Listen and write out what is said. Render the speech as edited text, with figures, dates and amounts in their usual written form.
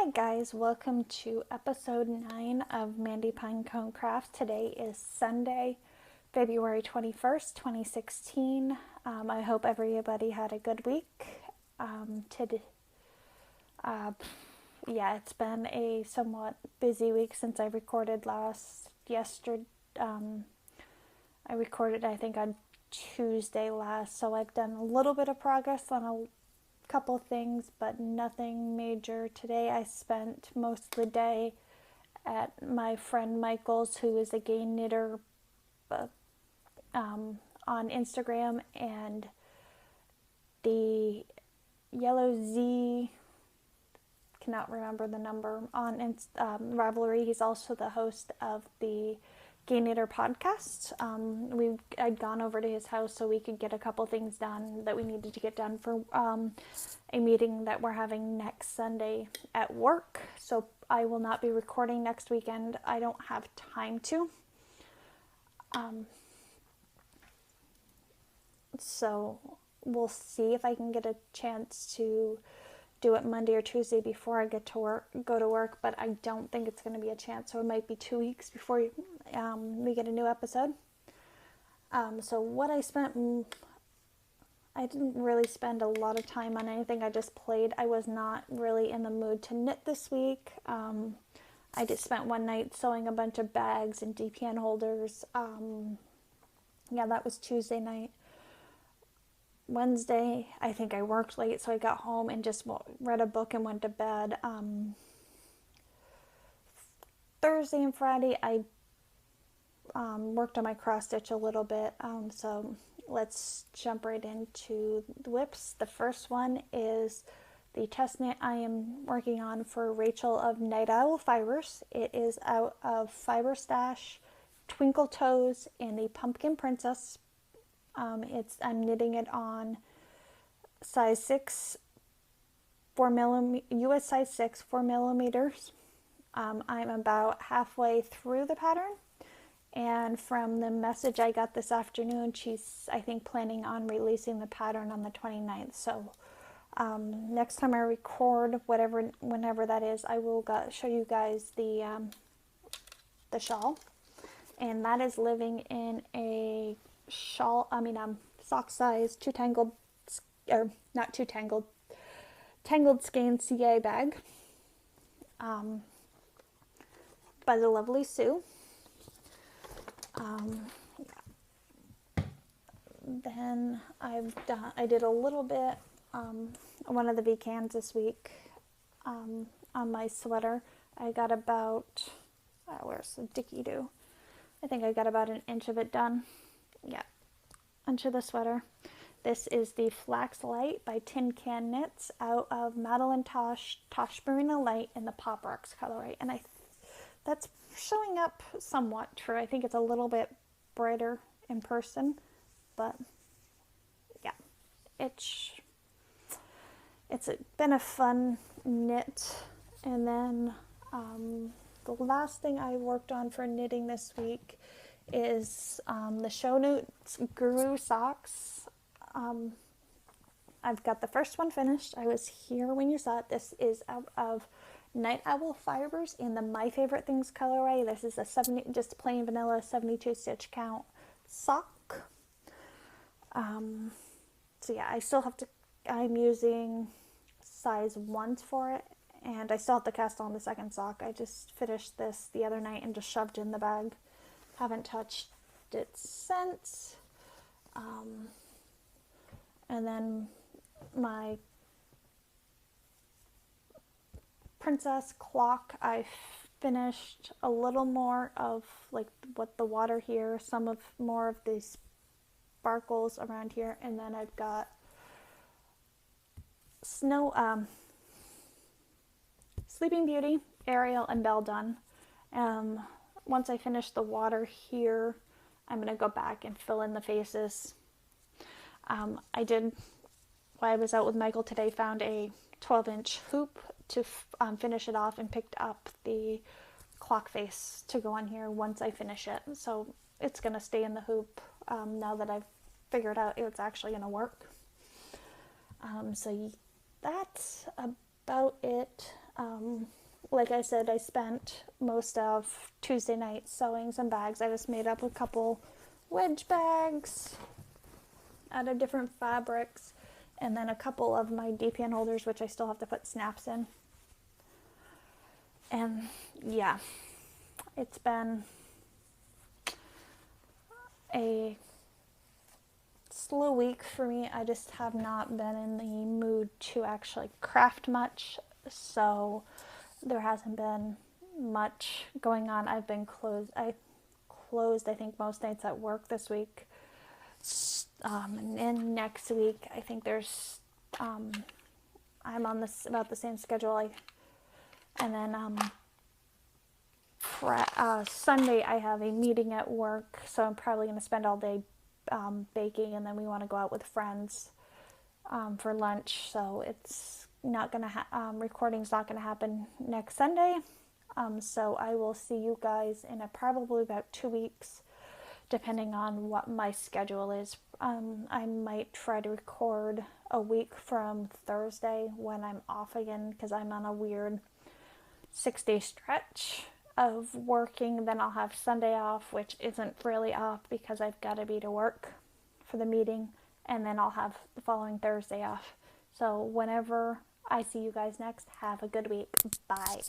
Hi guys, welcome to episode 9 of Mandy Pinecone Crafts. Today is Sunday, February 21st, 2016. I hope everybody had a good week. Today, it's been a somewhat busy week since I recorded yesterday. I recorded, I think, on Tuesday last, so I've done a little bit of progress on a couple things, but nothing major. Today I spent most of the day at my friend Michael's, who is a gay knitter on Instagram, and the Yellow Z, cannot remember the number, on Ravelry. He's also the host of the Gay Knitter podcast. I'd gone over to his house so we could get a couple things done that we needed to get done for a meeting that we're having next Sunday at work. So I will not be recording next weekend. I don't have time to. So we'll see if I can get a chance to do it Monday or Tuesday before I go to work, but I don't think it's going to be a chance, so it might be 2 weeks before we get a new episode. So what I didn't really spend a lot of time on anything. I just played. I was not really in the mood to knit this week. I just spent one night sewing a bunch of bags and DPN holders. That was Tuesday night. Wednesday, I think I worked late, so I got home and just read a book and went to bed. Thursday and Friday, I worked on my cross stitch a little bit. So let's jump right into the whips. The first one is the test knit I am working on for Rachel of Night Owl Fibers. It is out of Fiber Stash, Twinkle Toes, and the Pumpkin Princess. I'm knitting it on size 6, 4 millimeters, US size 6, 4 millimeters. I'm about halfway through the pattern, and from the message I got this afternoon, she's, I think, planning on releasing the pattern on the 29th. So next time I record, whenever that is, I will show you guys the shawl, and that is living in a sock size tangled skein CA bag by the lovely Sue. Then I did a little bit one of the V-cans this week on my sweater. I got about where's the dicky do? I think I got about an inch of it done. Yeah, onto the sweater. This is the Flax Light by Tin Can Knits out of Madeline Tosh Marina Light in the Pop Rocks colorway, and that's showing up somewhat true. I think it's a little bit brighter in person, but yeah, it's been a fun knit. And then the last thing I worked on for knitting this week is the Show Notes Guru socks. I've got the first one finished. I was here when you saw it. This is out of Night Owl Fibers in the My Favorite Things colorway. This is a just plain vanilla 72 stitch count sock. So yeah, I'm using size 1s for it, and I still have to cast on the second sock. I just finished this the other night and just shoved in the bag. Haven't touched it since. And then my Princess clock, I finished a little more of like what the water here, more of these sparkles around here, and then I've got Sleeping Beauty, Ariel, and Belle done. Once I finish the water here, I'm going to go back and fill in the faces. While I was out with Michael today, found a 12-inch hoop to finish it off, and picked up the clock face to go on here once I finish it. So it's going to stay in the hoop now that I've figured out it's actually going to work. So that's about it. Like I said, I spent most of Tuesday night sewing some bags. I just made up a couple wedge bags out of different fabrics, and then a couple of my DPN holders, which I still have to put snaps in. And yeah, it's been a slow week for me. I just have not been in the mood to actually craft much, so there hasn't been much going on. I've been closed. I think most nights at work this week. And then next week, I think there's I'm on this about the same schedule. And then Sunday I have a meeting at work, so I'm probably going to spend all day baking, and then we want to go out with friends for lunch. So it's not going to recording's not going to happen next Sunday. So I will see you guys in probably about 2 weeks, depending on what my schedule is. I might try to record a week from Thursday when I'm off again, because I'm on a weird 6-day stretch of working. Then I'll have Sunday off, which isn't really off because I've got to be to work for the meeting, and then I'll have the following Thursday off. So whenever I see you guys next, have a good week. Bye.